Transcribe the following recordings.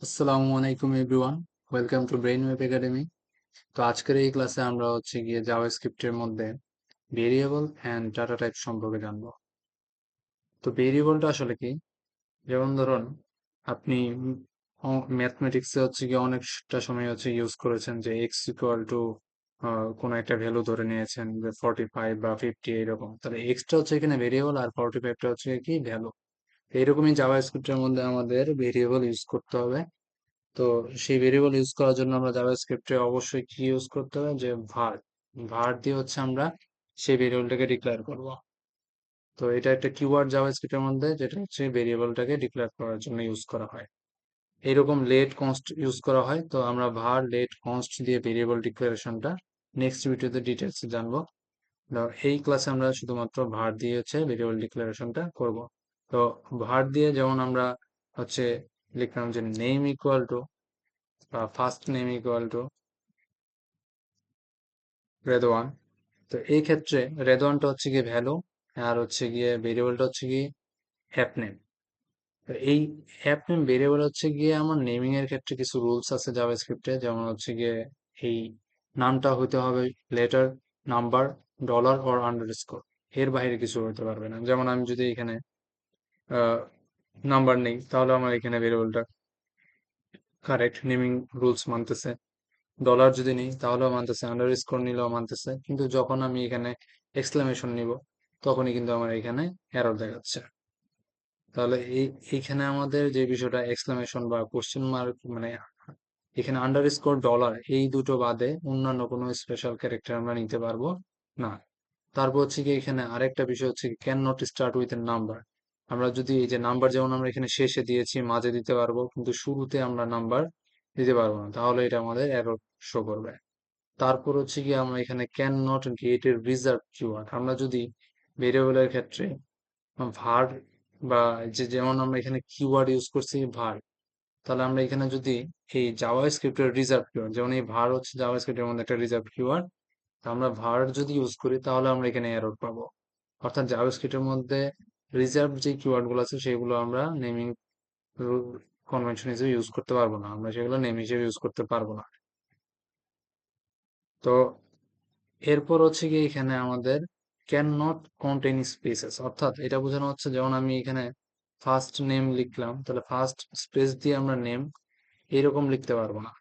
আসসালামু আলাইকুম everyone, welcome to brain web academy. তো আজকের এই ক্লাসে আমরা গিয়ে জাভাস্ক্রিপ্টের মধ্যে ভেরিয়েবল অ্যান্ড ডাটা টাইপ সম্পর্কে জানবো। তো ভেরিয়েবলটা আসলে কি? যেমন ধরুন, আপনি ম্যাথমেটিক্সে গিয়ে অনেকটা সময় ইউজ করেছেন যে এক্স ইকুয়াল টু কোনো একটা ভ্যালু ধরে নিয়েছেন যে 45 বা 50 এরকম, তাহলে এক্সটা এখানে ভেরিয়েবল আর 45টা কি ভ্যালু। এইরকমই জাভাস্ক্রিপ্টের মধ্যে আমাদের ভেরিয়েবল ইউজ করতে হবে। তো সেই ভেরিয়েবল ইউজ করার জন্য আমরা জাভাস্ক্রিপ্টে অবশ্যই কি ইউজ করতে হবে, যে ভার। ভার দিয়ে আমরা সেই ভেরিয়েবলটাকে ডিক্লেয়ার করব। তো এটা একটা কিওয়ার্ড জাভাস্ক্রিপ্টের মধ্যে, যেটা ভেরিয়েবলটাকে ডিক্লেয়ার করার জন্য ইউজ করা হয়। এরকম লেট কনস্ট ইউজ করা হয়। তো আমরা ভার লেট কনস্ট দিয়ে ভেরিয়েবল ডিক্লারেশনটা নেক্সট ভিডিওতে ডিটেলস জানবো। তো এই ক্লাসে আমরা শুধুমাত্র ভার দিয়ে ভেরিয়েবল ডিক্লারেশনটা করব। তো ভার দিয়ে যেমন আমরা হচ্ছে লিখলাম যে নেম ইকুয়াল টু বা first name equal to Redwan. তো এই ক্ষেত্রে রেদওয়ানটা গিয়ে ভ্যালু, আর গিয়ে ভেরিয়েবলটা গিয়ে অ্যাপ নেম। তো এই অ্যাপ নেম ভেরিয়েবল গিয়ে আমার নেমিং এর ক্ষেত্রে কিছু রুলস আছে জাভাস্ক্রিপ্টে, যেমন গিয়ে এই নামটা হইতে হবে letter, number, dollar or underscore. এর বাইরে কিছু হতে পারবে না। যেমন আমি যদি এখানে নাম্বার নেই, তাহলে আমার এখানে ভেরিয়েবলটা কারেক্ট নেমিং রুলস মানতেছে। ডলার যদি নিই তাহলেও মানতেছে, আন্ডারস্কোর নিলেও মানতেছে। কিন্তু যখন আমি এখানে এক্সক্লেমেশন নিব, তখনই কিন্তু আমার এখানে এরর দেখাচ্ছে। তাহলে এইখানে আমাদের যে বিষয়টা এক্সক্লেমেশন বা কোশ্চেন মার্ক, মানে এখানে আন্ডারস্কোর ডলার এই দুটো বাদে অন্যান্য কোনো স্পেশাল ক্যারেক্টার আমরা নিতে পারবো না। তারপর কি এখানে আরেকটা বিষয় can not start with a number. আমরা যদি এই যে নাম্বার, যেমন আমরা এখানে শেষে দিয়েছি, মাঝে দিতে পারবো, কিন্তু শুরুতে আমরা নাম্বার দিতে পারবো না, তাহলে এটা আমাদের এরর শো করবে। তারপর কি আমরা এখানে ক্যান নট গেট এর রিজার্ভ কিওয়ার্ড। আমরা যদি ভেরিয়েবলের ক্ষেত্রে ভার বা যেমন আমরা এখানে কিওয়ার্ড ইউজ করছি ভার, তাহলে আমরা এখানে যদি এই জাভা স্ক্রিপ্টের রিজার্ভ কিওয়ার্ড, যেমন এই ভার জাভা স্ক্রিপ্টের মধ্যে একটা রিজার্ভ কিওয়ার্ড, আমরা ভার যদি ইউজ করি তাহলে আমরা এখানে এরর পাবো। অর্থাৎ জাভা স্ক্রিপ্টের মধ্যে রিজার্ভ যে কিওয়ার্ড গুলো আছে সেগুলো আমরা নেমিং কনভেনশন হিসেবে ইউজ করতে পারবো না, আমরা সেগুলো নেম হিসেবে ইউজ করতে পারবো না। তো এরপর গিয়ে এখানে আমাদের ক্যান নট কন্টেইন স্পেসেস, অর্থাৎ এটা বোঝানো হচ্ছে, যেমন আমি এখানে ফার্স্ট নেম লিখলাম, তাহলে ফার্স্ট স্পেস দিয়ে আমরা নেম এরকম লিখতে পারবো না।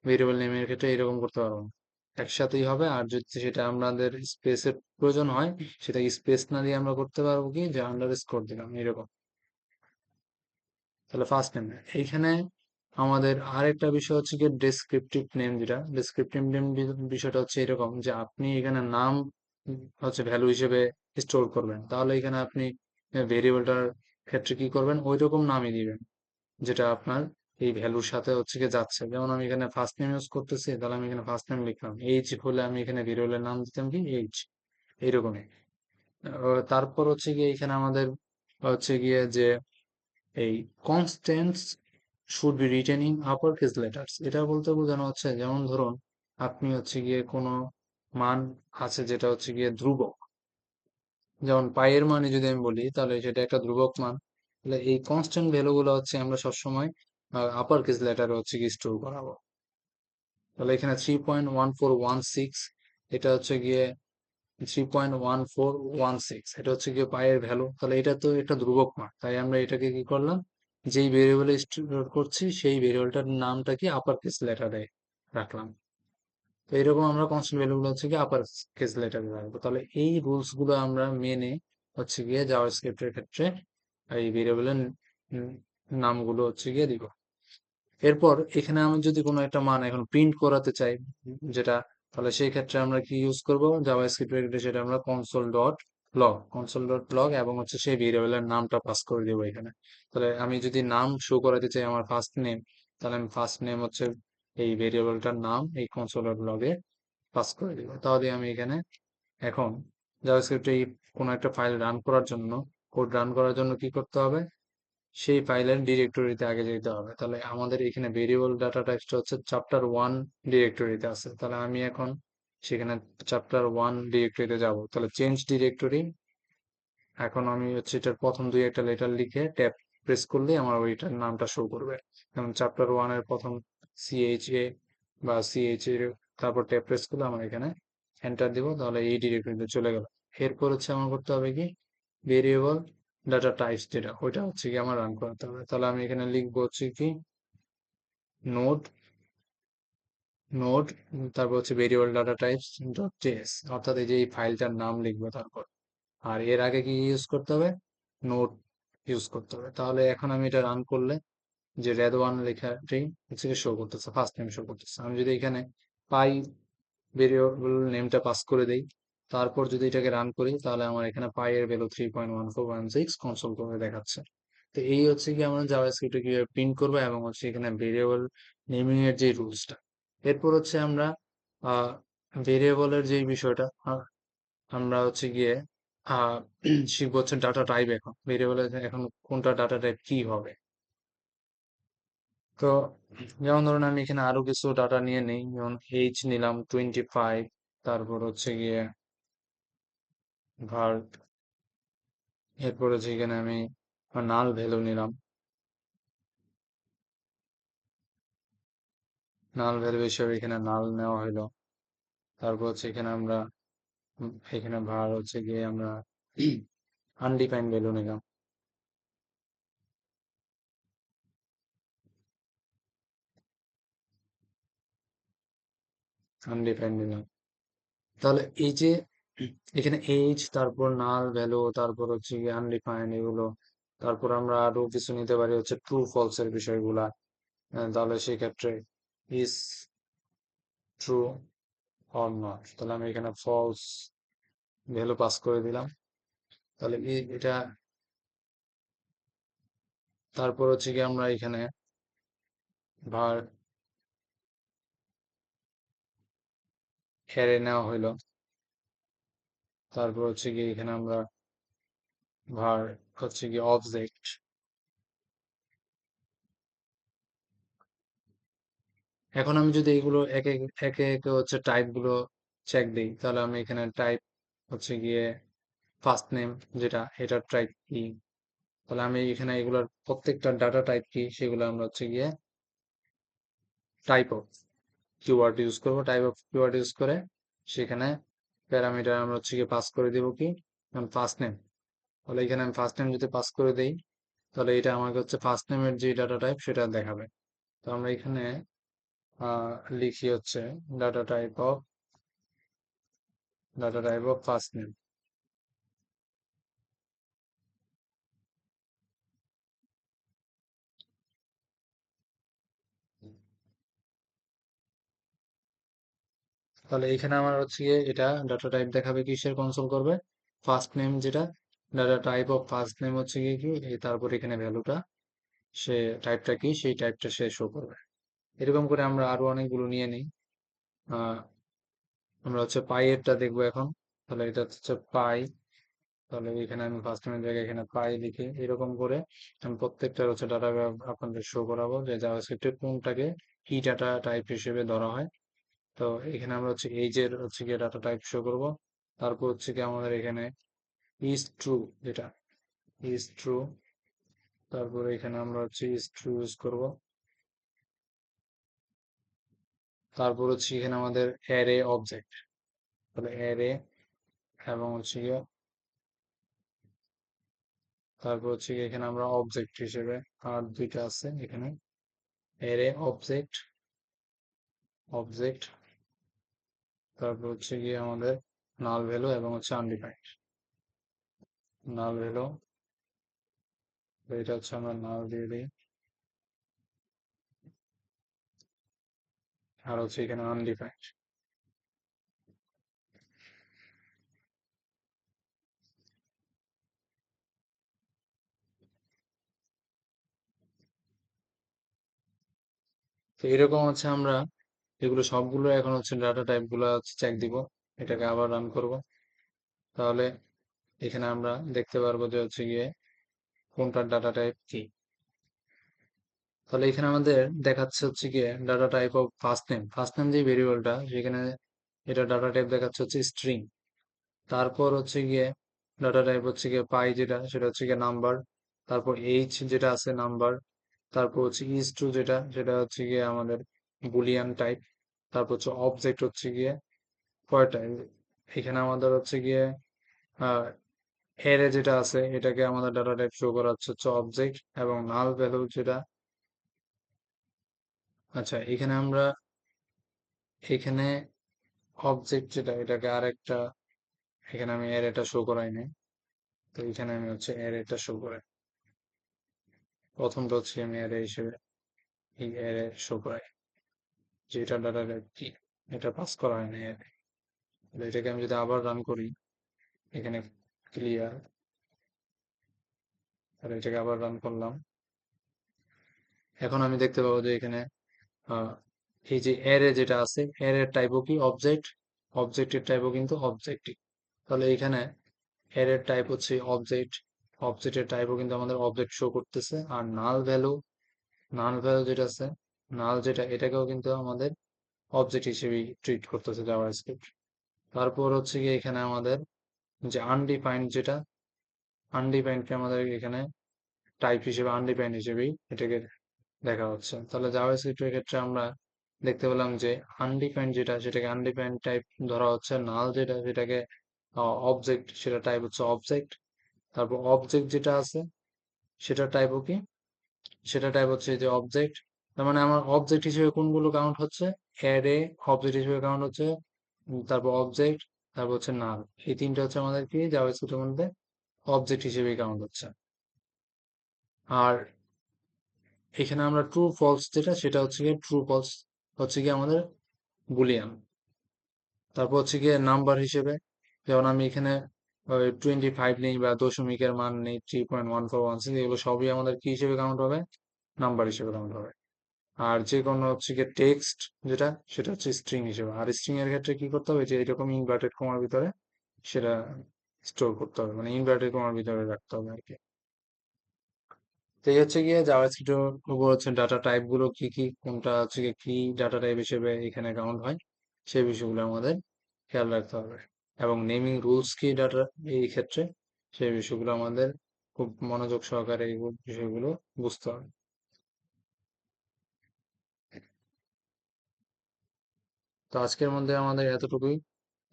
ভেরিয়েবল নেমের ক্ষেত্রে এরকম করতে পারবো না, একসাথেই হবে। আর যদি সেটা আমাদের স্পেসের প্রয়োজন হয়, সেটা স্পেস না দিয়ে আমরা করতে পারবো কি, যে আন্ডারস্কোর দিলাম এরকম। তাহলে ফার্স্ট নেম। এইখানে আমাদের আরেকটা বিষয় কি ডেসক্রিপটিভ নেম, যেটা ডেসক্রিপটিভ নেম বিষয়টা এরকম যে আপনি এখানে নাম ভ্যালু হিসেবে স্টোর করবেন, তাহলে এখানে আপনি ভেরিয়েবলটার ক্ষেত্রে কি করবেন, ওই রকম নামই দিবেন যেটা আপনার এই ভ্যালুর সাথে গিয়ে যাচ্ছে। যেমন আমি এখানে ফার্স্ট নেম ইউজ করতেছি, তাহলে আমি এখানে ফার্স্ট নেম লিখলাম। এইচ হলে আমি এখানে ভেরিয়েবলের নাম দিতাম কি এইচ, এইরকমই। তারপর গিয়ে এখানে আমাদের গিয়ে যে এই constants should be written in upper case letters. এটা বলতে বোঝানো হচ্ছে, যেমন ধরুন আপনি গিয়ে কোনো মান আছে যেটা গিয়ে ধ্রুবক, যেমন পাইয়ের মানে যদি আমি বলি, তাহলে সেটা একটা ধ্রুবক মান। তাহলে এই কনস্ট্যান্ট ভ্যালু গুলো আমরা সবসময় আপার কেস লেটারে কি স্টোর করাবো। তাহলে এখানে 3.1416, এটা গিয়ে 3.1416, এটা গিয়ে পাইয়ের ভ্যালু। তাহলে এটা তো একটা ধ্রুবক মান, তাই আমরা এটাকে কি করলাম, যেই ভেরিয়েবলে স্টোর করছি সেই ভেরিয়েবলটার নামটা কি আপার কেস লেটারে রাখলাম। তো এরকম আমরা কনস্ট্যান্ট ভ্যালু গুলো কি আপার কেস লেটারে রাখবো। তাহলে এই রুলস গুলো আমরা মেনে গিয়ে জাভাস্ক্রিপ্টের ক্ষেত্রে এই ভেরিয়েবলের নামগুলো গিয়ে দিব। এরপর এখানে আমি যদি কোনো একটা মান এখন প্রিন্ট করাতে চাই, যেটা, তাহলে সেই ক্ষেত্রে আমরা কি ইউজ করব, জাভাস্ক্রিপ্টের ক্ষেত্রে সেটা আমরা কনসোল ডট লগ এবং সেই ভেরিয়েবলের নামটা পাস করে দেবো এখানে। তাহলে আমি যদি নাম শো করাতে চাই আমার ফার্স্ট নেম, তাহলে আমি ফার্স্ট নেম এই ভেরিয়েবলটার নাম এই কনসোল ডট লগে পাস করে দিব। তাহলে আমি এখানে এখন জাভাস্ক্রিপ্টে কোনো একটা ফাইল রান করার জন্য, কোড রান করার জন্য কি করতে হবে, সেই ফাইলের ডিরেক্টরিতে আগে যেতে হবে। তাহলে আমাদের এখানে ভেরিয়েবল ডাটা টাইপসটা চ্যাপ্টার 1 ডিরেক্টরিতে আছে। তাহলে আমি এখন সেখানে চ্যাপ্টার 1 ডিরেক্টরিতে যাব। তাহলে চেঞ্জ ডিরেক্টরি, এখন আমি এটার প্রথম দুই একটা লেটার লিখে ট্যাব প্রেস করলেই আমার ওইটার নামটা শো করবে। যেমন চ্যাপ্টার 1 এর প্রথম CHA বা CH এর তারপর ট্যাব প্রেস করলে আমার এখানে এন্টার দিব, তাহলে এই ডিরেক্টরিতে চলে গেল। এরপর হচ্ছে আমার করতে হবে কি, ভেরিয়েবল ডাটা টাইপস, যেটা ওইটা হচ্ছে কি আমার রান করাতে হবে। তাহলে আমি এখানে লিখবো হচ্ছে কি নোড নোড তারপর হচ্ছে variable data types dot JS, অর্থাৎ এই যে এই ফাইলটার নাম লিখবো তারপর। আর এর আগে কি ইউজ করতে হবে, নোড ইউজ করতে হবে। তাহলে এখন আমি এটা রান করলে যে রেদ1 লেখাটি হচ্ছে শো করতেছে, ফার্স্ট নেম শো করতেছে। আমি যদি এখানে পাই ভেরিয়েবল নেমটা পাস করে দেই, তারপর যদি এটাকে রান করি, তাহলে আমার এখানে পাই এর ভ্যালু 3.1416 কনসোল করে দেখাচ্ছে। তো এই হচ্ছে কি আমরা জাভাস্ক্রিপ্টে কিভাবে প্রিন্ট করবো এবং হচ্ছে এখানে ভেরিয়েবল নেমিং এর যে রুলসটা। এরপর হচ্ছে আমরা আহ ভেরিয়েবলের যে বিষয়টা আমরা হচ্ছে গিয়ে আহ শিখবো হচ্ছে ডাটা টাইপ। এখন ভেরিয়েবলের এখন কোনটা ডাটা টাইপ কি হবে। তো যেমন ধরুন আমি এখানে আরো কিছু ডাটা নিয়ে নেই, যেমন এইজ নিলাম 25, তারপর হচ্ছে গিয়ে ভার, এরপর হচ্ছে এখানে আমি নাল ভ্যালু নিলাম, নাল ভ্যালু হিসেবে এখানে নাল নেওয়া হলো। তারপর হচ্ছে এখানে আমরা এখানে ভার হচ্ছে গিয়ে আমরা আনডিফাইন্ড ভ্যালু নিলাম, আনডিফাইন্ড নিলাম। তাহলে এই যে এখানে এইজ, তারপর নাল ভ্যালু, তারপর হচ্ছে গিয়ে আনডিফাইন্ড এগুলো, তারপর আমরা আরো কিছু নিতে পারি হচ্ছে ট্রু ফলস এর বিষয়গুলা। তাহলে সেক্ষেত্রে ইজ ট্রু অর নট, তাহলে আমি এখানে ফলস ভ্যালু পাস করে দিলাম। তাহলে এটা তারপর হচ্ছে কি আমরা এখানে var অ্যারে নেওয়া হইলো। তারপর হচ্ছে কি এখানে আমরা var হচ্ছে কি অবজেক্ট। এখন আমি যদি এগুলো একে একে একে হচ্ছে টাইপ গুলো চেক দিই, তাহলে আমি এখানে টাইপ হচ্ছে গিয়ে ফার্স্ট নেম, যেটা এটার টাইপ কি। তাহলে আমি এখানে এগুলোর প্রত্যেকটা ডাটা টাইপ কি সেগুলো আমরা হচ্ছে গিয়ে টাইপ অফ কিওয়ার্ড ইউজ করবো। টাইপ অফ কিওয়ার্ড ইউজ করে সেখানে প্যারামিটার আমরা হচ্ছে গিয়ে পাস করে দিব কি, ফার্স্ট নেম। তাহলে এখানে আমি ফার্স্ট নেম যদি পাস করে দেই, তাহলে এটা আমাকে হচ্ছে ফার্স্ট নেমের যে ডাটা টাইপ সেটা দেখাবে। তো আমরা এখানে লিখি হচ্ছে data type of first name. তাহলে এখানে আমার হচ্ছে গিয়ে এটা ডাটা টাইপ দেখাবে, কিসের কনসোল করবে, ফার্স্ট নেম, যেটা data type of first name হচ্ছে গিয়ে কি তারপর এখানে ভ্যালুটা, সে টাইপটা কি সেই টাইপটা সে শো করবে। এরকম করে আমরা আরো অনেকগুলো নিয়ে নিই। আহ আমরা হচ্ছে পাই এরটা দেখবো এখন। তাহলে এটা হচ্ছে পাই, তাহলে এখানে আমি ফার্স্ট নেমের জায়গায় এখানে পাই লিখে এরকম করে আমি প্রত্যেকটা হচ্ছে ডাটা আপনাদের শো করাবো যে জাভাস্ক্রিপ্টে কোনটাকে কি ডাটা টাইপ হিসেবে ধরা হয়। তো এখানে আমরা হচ্ছে এইজের হচ্ছে গিয়ে ডাটা টাইপ শো করব। তারপর হচ্ছে কি আমাদের এখানে ইজ ট্রু, যেটা ইজ ট্রু, তারপরে এখানে আমরা হচ্ছে ইজ ট্রু ইউজ করব। তারপর হচ্ছে এখানে আমাদের অ্যারে অবজেক্ট, তাহলে অ্যারে এবং হচ্ছে গিয়ে তারপর হচ্ছে গিয়ে এখানে আমরা অবজেক্ট হিসেবে আর দুইটা আছে এখানে, অ্যারে অবজেক্ট, অবজেক্ট, তারপর হচ্ছে গিয়ে আমাদের নাল ভ্যালু এবং হচ্ছে আনডিফাইন্ড নাল ভ্যালু। এটা হচ্ছে আমরা নাল দিয়ে দিই, আর হচ্ছে এখানে আনডিফাইন্ড। তো এরকম হচ্ছে আমরা এগুলো সবগুলো এখন হচ্ছে ডাটা টাইপ গুলো হচ্ছে চেক দিব। এটাকে আবার রান করব, তাহলে এখানে আমরা দেখতে পারবো যে হচ্ছে গিয়ে কোনটার ডাটা টাইপ কি। তাহলে এখানে আমাদের দেখাচ্ছে হচ্ছে গিয়ে data type of first name যে ভেরিয়েবলটা সেখানে এটা ডাটা টাইপ দেখাচ্ছে হচ্ছে স্ট্রিং। তারপর হচ্ছে গিয়ে ডাটা টাইপ হচ্ছে গিয়ে পাই, যেটা সেটা হচ্ছে গিয়ে নাম্বার। তারপর এইচ যেটা আছে নাম্বার, তারপর হচ্ছে ইজ ট্রু যেটা সেটা হচ্ছে গিয়ে আমাদের বুলিয়ান টাইপ, তারপর হচ্ছে অবজেক্ট হচ্ছে গিয়ে কয়টা, এখানে আমাদের হচ্ছে গিয়ে অ্যারে যেটা আছে এটাকে আমাদের ডাটা টাইপ শো করা হচ্ছে অবজেক্ট, এবং নাল ভ্যালু যেটা, আচ্ছা এখানে আমরা এখানে অবজেক্ট যেটা এটাকে আরেকটা, এখানে আমি অ্যারেটা শো করাই নাই, তো এখানে আমি হচ্ছে অ্যারেটা শো করাই, প্রথমটা হচ্ছে আমি অ্যারে হিসেবে এই অ্যারে শো করাই, যেটা ডাটা টাইপ কি এটা পাস করা হয় না অ্যারে। এটাকে আমি যদি আবার রান করি, এখানে ক্লিয়ার, আর এটাকে আবার রান করলাম, এখন আমি দেখতে পাবো যে এখানে আহ, এই যে অ্যারে যেটা আছে অ্যারের টাইপও কি অবজেক্ট, অবজেক্টের টাইপও কিন্তু অবজেক্টই। তাহলে এখানে অ্যারের টাইপ হচ্ছে অবজেক্ট, অবজেক্টের টাইপও কিন্তু আমাদের অবজেক্ট শো করতেছে, আর নাল ভ্যালু, নাল ভ্যালু যেটা আছে, নাল যেটা এটাকেও কিন্তু আমাদের অবজেক্ট হিসেবে ট্রিট করতেছে জাভাস্ক্রিপ্ট। তারপর হচ্ছে কি এখানে আমাদের যে আনডিফাইন্ড যেটা, আনডিফাইন্ডকে আমাদের এখানে টাইপ হিসেবে আনডিফাইন্ড হিসেবেই এটাকে দেখা হচ্ছে। তাহলে জাভাস্ক্রিপ্টের ক্ষেত্রে আমরা দেখতে পেলাম যে আনডিফাইন্ড যেটা সেটাকে আনডিফাইন্ড টাইপ ধরা হচ্ছে, নাল যেটা সেটাকে অবজেক্ট, সেটা টাইপ হচ্ছে অবজেক্ট। তারপর অবজেক্ট যেটা আছে সেটা টাইপও কি, সেটা টাইপ হচ্ছে যে অবজেক্ট। তার মানে আমার অবজেক্ট হিসেবে কোনগুলো কাউন্ট হচ্ছে, অ্যারে অবজেক্ট হিসেবে কাউন্ট হচ্ছে, তারপর অবজেক্ট, তারপর হচ্ছে নাল, এই তিনটা হচ্ছে আমাদের কি জাভাস্ক্রিপ্টের মধ্যে অবজেক্ট হিসেবে কাউন্ট হচ্ছে। আর এখানে আমরা ট্রু ফলস যেটা সেটা হচ্ছে গিয়ে ট্রু ফলস হচ্ছে কি আমাদের বুলিয়ান। তারপর হচ্ছে গিয়ে নাম্বার হিসেবে, যেমন আমি এখানে 25 নেই বা দশমিকের মান নেই, 3.1416, এগুলো সবই আমাদের কি হিসেবে কাউন্ট হবে, নাম্বার হিসেবে কাউন্ট হবে। আর যে কোনো হচ্ছে গিয়ে টেক্সট যেটা সেটা হচ্ছে স্ট্রিং হিসেবে, আর স্ট্রিং এর ক্ষেত্রে কি করতে হবে যে এরকম ইনভার্টেড কমার ভিতরে সেটা স্টোর করতে হবে, মানে ইনভার্টেড কমার ভিতরে রাখতে হবে আর কি। তো এই হচ্ছে গিয়ে জাভাস্ক্রিপ্টের উপর হচ্ছে ডাটা টাইপ গুলো কি কি, কোনটা হচ্ছে গিয়ে কি ডাটা টাইপ হিসেবে এখানে কাউন্ট হয়, সেই বিষয়গুলো আমাদের খেয়াল রাখতে হবে। এবং নেমিং রুলস কি ডাটা এই ক্ষেত্রে, সেই বিষয়গুলো আমাদের খুব মনোযোগ সহকারে এই বিষয়গুলো বুঝতে হবে। তো আজকের মধ্যে আমাদের এতটুকুই,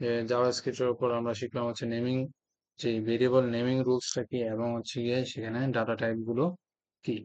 যে জাভাস্ক্রিপ্টের উপর আমরা শিখলাম হচ্ছে নেমিং, যে ভেরিয়েবল নেমিং রুলসটা কি, এবং হচ্ছে গিয়ে সেখানে ডাটা টাইপ গুলো কি।